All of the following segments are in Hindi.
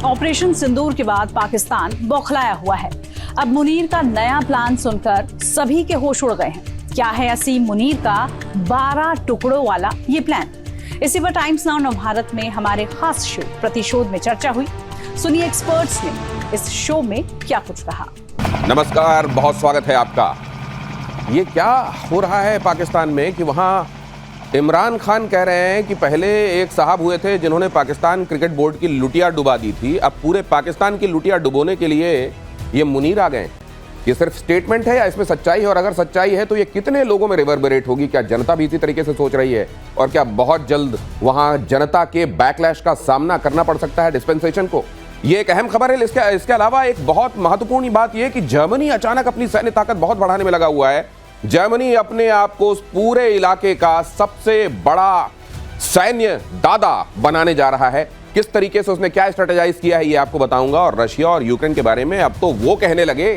ऑपरेशन सिंदूर के बाद पाकिस्तान बौखलाया हुआ है। अब मुनीर का नया प्लान सुनकर सभी के होश उड़ गए हैं। क्या है असीम मुनीर का 12 टुकड़ों वाला ये प्लान? इसी पर टाइम्स नाउ नवभारत में हमारे खास शो प्रतिशोध में चर्चा हुई। सुनिए एक्सपर्ट्स ने इस शो में क्या कुछ कहा। नमस्कार, बहुत स्वागत है आपका। ये क्या हो रहा है पाकिस्तान में कि वहाँ इमरान खान कह रहे हैं कि पहले एक साहब हुए थे जिन्होंने पाकिस्तान क्रिकेट बोर्ड की लुटिया डुबा दी थी, अब पूरे पाकिस्तान की लुटिया डुबोने के लिए ये मुनीर आ गए। ये सिर्फ स्टेटमेंट है या इसमें सच्चाई है? और अगर सच्चाई है तो ये कितने लोगों में रिवर्बरेट होगी? क्या जनता भी इसी तरीके से सोच रही है? और क्या बहुत जल्द वहाँ जनता के बैकलैश का सामना करना पड़ सकता है डिस्पेंसेशन को? ये एक अहम खबर है। इसके अलावा एक बहुत महत्वपूर्ण बात यह कि जर्मनी अचानक अपनी सैन्य ताकत बहुत बढ़ाने में लगा हुआ है। जर्मनी अपने आप को उस पूरे इलाके का सबसे बड़ा सैन्य दादा बनाने जा रहा है। किस तरीके से उसने क्या स्ट्रेटेजाइज किया है ये आपको बताऊंगा। और रशिया और यूक्रेन के बारे में अब तो वो कहने लगे,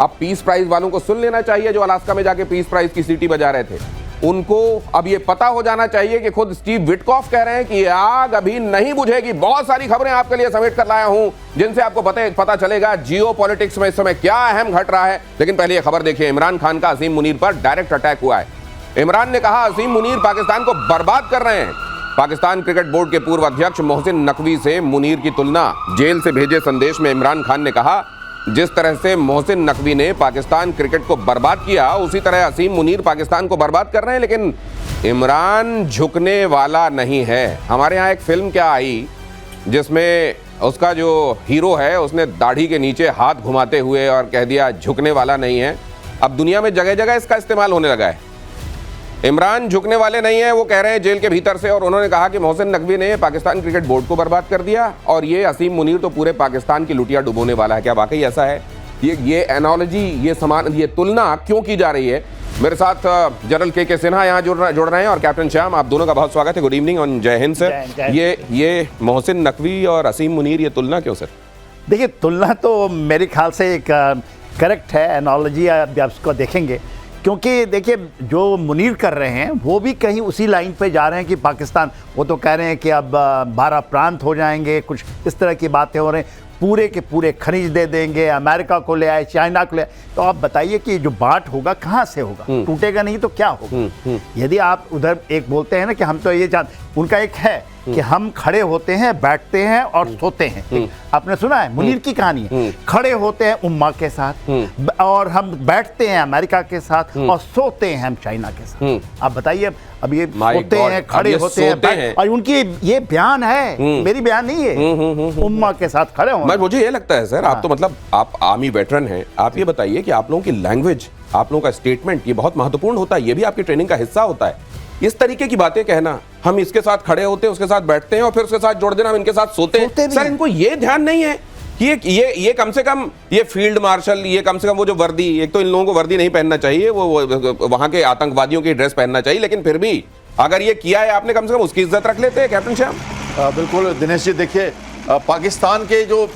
अब पीस प्राइज वालों को सुन लेना चाहिए जो अलास्का में जाके पीस प्राइज की सीटी बजा रहे थे। उनको अब ये पता हो जाना चाहिए कि खुद स्टीव विटकॉफ कह रहे हैं कि ये आग अभी नहीं बुझेगी। बहुत सारी खबरें आपके लिए समेट कर लाया हूं जिनसे आपको पता चलेगा जियो पॉलिटिक्स में इस समय क्या अहम घट रहा है। लेकिन पहले ये खबर देखिए, इमरान खान का असीम मुनीर पर डायरेक्ट अटैक हुआ है। इमरान ने कहा असीम मुनीर पाकिस्तान को बर्बाद कर रहे हैं। पाकिस्तान क्रिकेट बोर्ड के पूर्व अध्यक्ष मोहसिन नकवी से मुनीर की तुलना। जेल से भेजे संदेश में इमरान खान ने कहा, जिस तरह से मोहसिन नकवी ने पाकिस्तान क्रिकेट को बर्बाद किया उसी तरह असीम मुनीर पाकिस्तान को बर्बाद कर रहे हैं। लेकिन इमरान झुकने वाला नहीं है। हमारे यहाँ एक फिल्म क्या आई जिसमें उसका जो हीरो है उसने दाढ़ी के नीचे हाथ घुमाते हुए और कह दिया झुकने वाला नहीं है। अब दुनिया में जगह जगह इसका इस्तेमाल होने लगा है। इमरान झुकने वाले नहीं है, वो कह रहे हैं जेल के भीतर से। और उन्होंने कहा कि मोहसिन नकवी ने पाकिस्तान क्रिकेट बोर्ड को बर्बाद कर दिया और ये असीम मुनीर तो पूरे पाकिस्तान की लुटिया डुबोने वाला है। क्या वाकई ऐसा है? ये एनालॉजी, ये तुलना क्यों की जा रही है? मेरे साथ जनरल के सिन्हा यहाँ जुड़ रहे हैं और कैप्टन श्याम, आप दोनों का बहुत स्वागत है। गुड इवनिंग और जय हिंद सर। ये मोहसिन नकवी और असीम मुनीर, ये तुलना क्यों सर? देखिए, तुलना तो मेरे ख्याल से एक करेक्ट है एनालॉजी, आप उसको देखेंगे। क्योंकि देखिए, जो मुनीर कर रहे हैं वो भी कहीं उसी लाइन पे जा रहे हैं कि पाकिस्तान, वो तो कह रहे हैं कि अब 12 प्रांत हो जाएंगे, कुछ इस तरह की बातें हो रही हैं, पूरे के पूरे खनिज दे देंगे, अमेरिका को ले आए, चाइना को ले आए। तो आप बताइए कि जो बांट होगा कहाँ से होगा? टूटेगा नहीं तो क्या होगा? यदि आप उधर एक बोलते हैं ना कि हम तो ये उनका एक है कि हम खड़े होते हैं, बैठते हैं और सोते हैं। आपने सुना है मुनीर की कहानी है, खड़े होते हैं उम्मा के साथ और हम बैठते हैं अमेरिका के साथ और सोते हैं हम चाइना के साथ। आप बताइए, अब ये सोते हैं, खड़े होते हैं और उनकी ये बयान है, मेरी बयान नहीं है, उम्मा के साथ खड़े होना। मुझे ये लगता है सर, आप तो मतलब आप आर्मी वेटरन हैं, आप ये बताइए कि आप लोगों की लैंग्वेज, आप लोगों का स्टेटमेंट ये बहुत महत्वपूर्ण होता है, ये भी आपकी ट्रेनिंग का हिस्सा होता है। इस तरीके की बातें कहना, हम इसके साथ खड़े होते हैं, उसके साथ बैठते हैं और फिर उसके साथ जोड़ देना हम इनके साथ सोते हैं। सर, इनको ये ध्यान नहीं है कि ये कम से कम ये फील्ड मार्शल, ये कम से कम वो जो वर्दी, एक तो इन लोगों को वर्दी नहीं पहनना चाहिए, वो वहां के आतंकवादियों की ड्रेस पहनना चाहिए, लेकिन फिर भी अगर ये किया है आपने, कम से कम उसकी इज्जत रख लेते हैं। कैप्टन श्याम। बिल्कुल दिनेश जी, देखिए पाकिस्तान के जो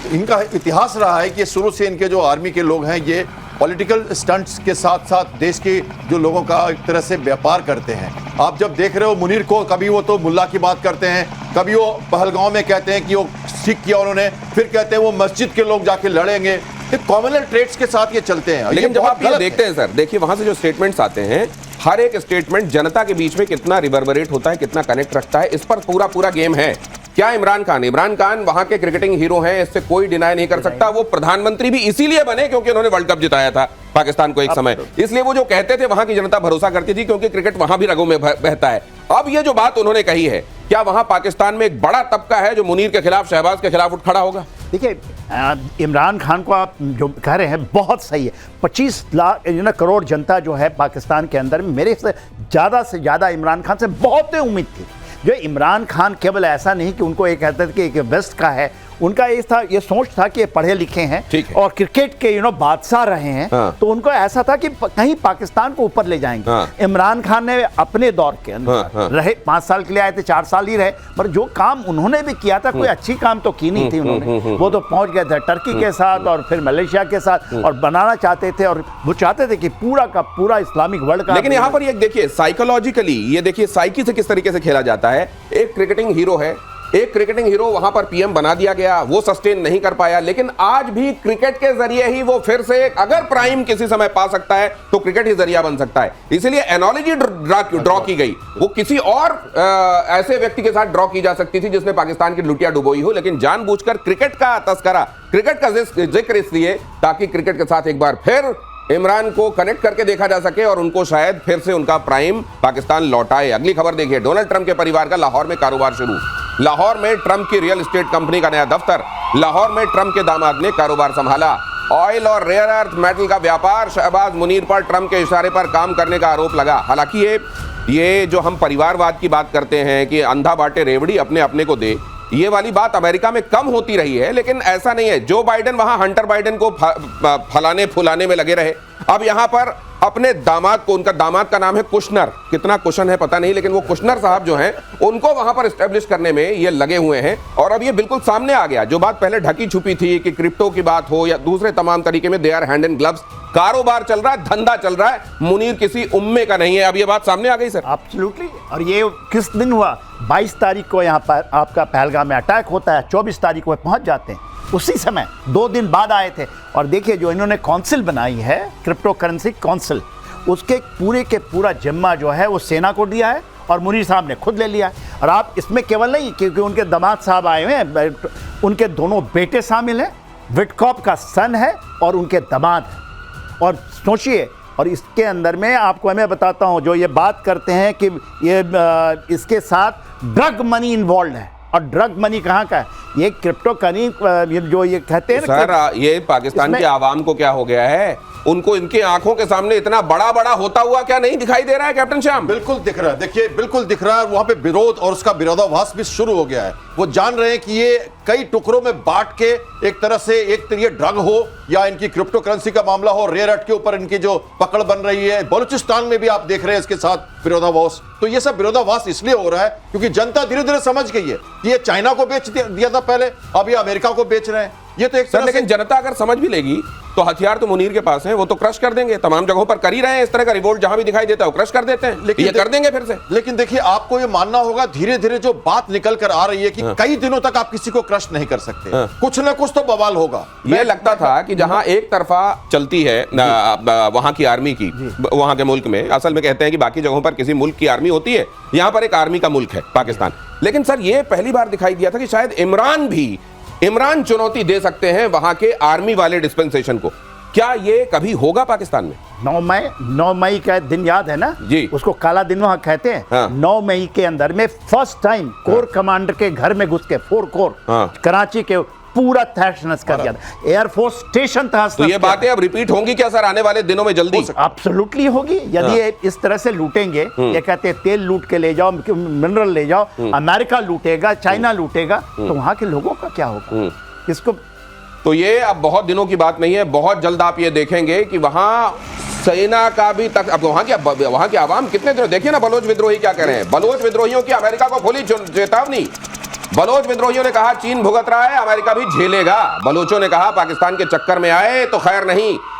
इनका इतिहास रहा है कि शुरू से इनके जो आर्मी के लोग हैं ये पॉलिटिकल स्टंट्स के साथ साथ देश के जो लोगों का एक तरह से व्यापार करते हैं। आप जब देख रहे हो मुनीर को, कभी वो तो मुल्ला की बात करते हैं, कभी वो पहलगांव में कहते हैं कि वो ठीक किया उन्होंने, फिर कहते हैं वो मस्जिद के लोग जाके लड़ेंगे। ये कॉमनल ट्रेड्स के साथ ये चलते हैं। लेकिन जब आप ये देखते हैं सर, देखिए वहां से जो स्टेटमेंट्स आते हैं, हर एक स्टेटमेंट जनता के बीच में कितना रिवर्बरेट होता है, कितना कनेक्ट रखता है, इस पर पूरा गेम है। क्या इमरान खान वहां के क्रिकेटिंग हीरो हैं, इससे कोई डिनाई नहीं कर सकता। वो प्रधानमंत्री भी इसीलिए बने क्योंकि उन्होंने वर्ल्ड कप जिताया था पाकिस्तान को एक समय, इसलिए वो जो कहते थे वहां की जनता भरोसा करती थी क्योंकि क्रिकेट वहां भी रगों में बहता है। अब ये जो बात उन्होंने कही है, क्या वहां पाकिस्तान में एक बड़ा तबका है जो मुनीर के खिलाफ, शहबाज के खिलाफ उठ खड़ा होगा? देखिए, इमरान खान को आप जो कह रहे हैं बहुत सही है। 25 लाख करोड़ जनता जो है पाकिस्तान के अंदर में, मेरे से ज़्यादा इमरान खान से बहुत उम्मीद थी। जो इमरान खान केवल ऐसा नहीं कि उनको एक कहते थे कि एक वेस्ट का है, उनका ये सोच था कि ये पढ़े लिखे हैं और क्रिकेट के बादशाह रहे हैं। तो उनको ऐसा था कि कहीं पाकिस्तान को ऊपर ले जाएंगे। इमरान खान ने अपने दौर के अंदर रहे, 5 साल के लिए आए थे, 4 साल ही रहे, पर जो काम उन्होंने भी किया था कोई अच्छी काम तो की नहीं थी उन्होंने। वो तो पहुंच गए थे टर्की के साथ और फिर मलेशिया के साथ और बनाना चाहते थे और वो चाहते थे कि पूरा का पूरा इस्लामिक वर्ल्ड का। लेकिन यहाँ पर ये देखिए साइकोलॉजिकली, ये देखिए साइकी से किस तरीके से खेला जाता है। एक क्रिकेटिंग हीरो है, एक क्रिकेटिंग हीरो वहां पर पीएम बना दिया गया, वो सस्टेन नहीं कर पाया, लेकिन आज भी क्रिकेट के जरिए ही वो फिर से अगर प्राइम किसी समय पा सकता है तो क्रिकेट ही जरिया बन सकता है। इसलिए एनालॉजी ड्रॉ की गई, वो किसी और ऐसे व्यक्ति के साथ ड्रॉ की जा सकती थी जिसने पाकिस्तान की लुटिया डुबोई हो, लेकिन जानबूझकर क्रिकेट का तस्करा, क्रिकेट का जिक्र इसलिए ताकि क्रिकेट के साथ एक बार फिर इमरान को कनेक्ट करके देखा जा सके और उनको शायद फिर से उनका प्राइम पाकिस्तान लौटाए। अगली खबर देखिए, डोनाल्ड ट्रंप के परिवार का लाहौर में कारोबार शुरू। लाहौर में ट्रंप की रियल एस्टेट कंपनी का नया दफ्तर, लाहौर में ट्रंप के दामाद ने कारोबार संभाला। ऑयल और रेयर अर्थ मेटल का व्यापार, शहबाज मुनीर पर ट्रंप के इशारे पर काम करने का आरोप लगा। हालांकि ये जो हम परिवारवाद की बात करते हैं कि अंधा बांटे रेवड़ी अपने अपने को दे, ये वाली बात अमेरिका में कम होती रही है, लेकिन ऐसा नहीं है। जो बाइडेन वहां हंटर बाइडेन को फलाने फुलाने में लगे रहे, अब यहां पर अपने दामाद को, उनका दामाद का नाम है कुशनर, कितना कुशन है पता नहीं, लेकिन वो कुशनर साहब जो हैं उनको वहां पर एस्टेब्लिश करने में ये लगे हुए हैं। और अब ये बिल्कुल सामने आ गया, जो बात पहले ढकी छुपी थी कि क्रिप्टो की बात हो या दूसरे तमाम तरीके में, they are hand and gloves, कारोबार चल रहा है, धंधा चल रहा है, मुनीर किसी उम्मे का नहीं है। अब ये बात सामने आ गई सर। एब्सोल्युटली। और ये किस दिन हुआ? 22 तारीख को यहाँ पर आपका पहलगाम में अटैक होता है, 24 तारीख को पहुंच जाते हैं, उसी समय 2 दिन बाद आए थे। और देखिए जो इन्होंने काउंसिल बनाई है, क्रिप्टो करेंसी काउंसिल, उसके पूरे के पूरा जिम्मा जो है वो सेना को दिया है और मुनीर साहब ने खुद ले लिया है। और आप इसमें केवल नहीं, क्योंकि उनके दामाद साहब आए हुए हैं, उनके दोनों बेटे शामिल हैं, विटकॉप का सन है और उनके दामाद हैं। और सोचिए, और इसके अंदर में आपको मैं बताता हूं, जो ये बात करते हैं कि ये इसके साथ ड्रग मनी इन्वॉल्व है, और ड्रग मनी कहाँ का है? ये क्रिप्टो करेंसी जो ये कहते हैं सर, ये पाकिस्तान की आवाम को क्या हो गया है, उनको इनकी आंखों के सामने इतना बड़ा बड़ा होता हुआ क्या नहीं दिखाई दे रहा है कैप्टन श्याम? बिल्कुल दिख रहा है, देखिए बिल्कुल दिख रहा है। वहां पे विरोध और उसका विरोधाभास भी शुरू हो गया है। वो जान रहे हैं कि ये कई टुकड़ों में बांट के एक तरह से, एक तरह ड्रग हो या इनकी क्रिप्टो करेंसी का मामला हो, रेयर अर्थ के ऊपर इनकी जो पकड़ बन रही है, बलूचिस्तान में भी आप देख रहे हैं इसके साथ विरोधाभास। तो ये सब विरोधाभास इसलिए हो रहा है क्योंकि जनता धीरे धीरे समझ गई है कि ये चाइना को बेच दिया था पहले, अब ये अमेरिका को बेच रहे हैं। ये तो एक सर, लेकिन जनता अगर समझ भी लेगी तो हथियार तो मुनीर के पास हैं, वो तो क्रश कर देंगे। तमाम जगहों पर कर ही रहे हैं, इस तरह का रिवोल्ट जहां भी दिखाई देता है वो क्रश कर देते हैं, लेकिन ये कर देंगे फिर से। लेकिन देखिए, आपको ये मानना होगा धीरे धीरे जो बात निकल कर आ रही है कि कई दिनों तक आप किसी को क्रश नहीं कर सकते, कुछ ना कुछ तो बवाल होगा। ये लगता था कि जहां एक तरफा चलती है वहां की आर्मी की, वहां के मुल्क में, असल में कहते हैं कि बाकी जगहों पर किसी मुल्क की आर्मी होती है, यहां पर एक आर्मी का मुल्क है पाकिस्तान। लेकिन सर, ये पहली बार दिखाई दिया था कि शायद इमरान चुनौती दे सकते हैं वहां के आर्मी वाले डिस्पेंसेशन को। क्या ये कभी होगा पाकिस्तान में? 9 मई का दिन याद है ना जी, उसको काला दिन वहां कहते हैं। हाँ। 9 मई के अंदर में फर्स्ट टाइम कोर कमांडर के घर में घुस के 4 कोर कराची के पूरा तहस नहस कर दिया था, एयरफोर्स स्टेशन तहस तो ये बातें अब रिपीट होंगी क्या सर आने वाले दिनों में जल्दी? एब्सोल्युटली होगी। यदि ये इस तरह से लूटेंगे, ये कहते हैं तेल लूट के ले जाओ, मिनरल ले जाओ, अमेरिका लूटेगा, चाइना लूटेगा, तो वहां के लोगों का क्या होगा? इसको तो ये अब बहुत दिनों की बात नहीं है, बहुत जल्द आप ये देखेंगे कि वहां सेना का भी तक, अब वहां की आवाम कितने दिनों, देखिए ना बलोच विद्रोही क्या कह रहे हैं। बलोच विद्रोहियों की अमेरिका को खुली चेतावनी। बलोच विद्रोहियों ने कहा चीन भुगत रहा है, अमेरिका भी झेलेगा। बलोचों ने कहा पाकिस्तान के चक्कर में आए तो खैर नहीं।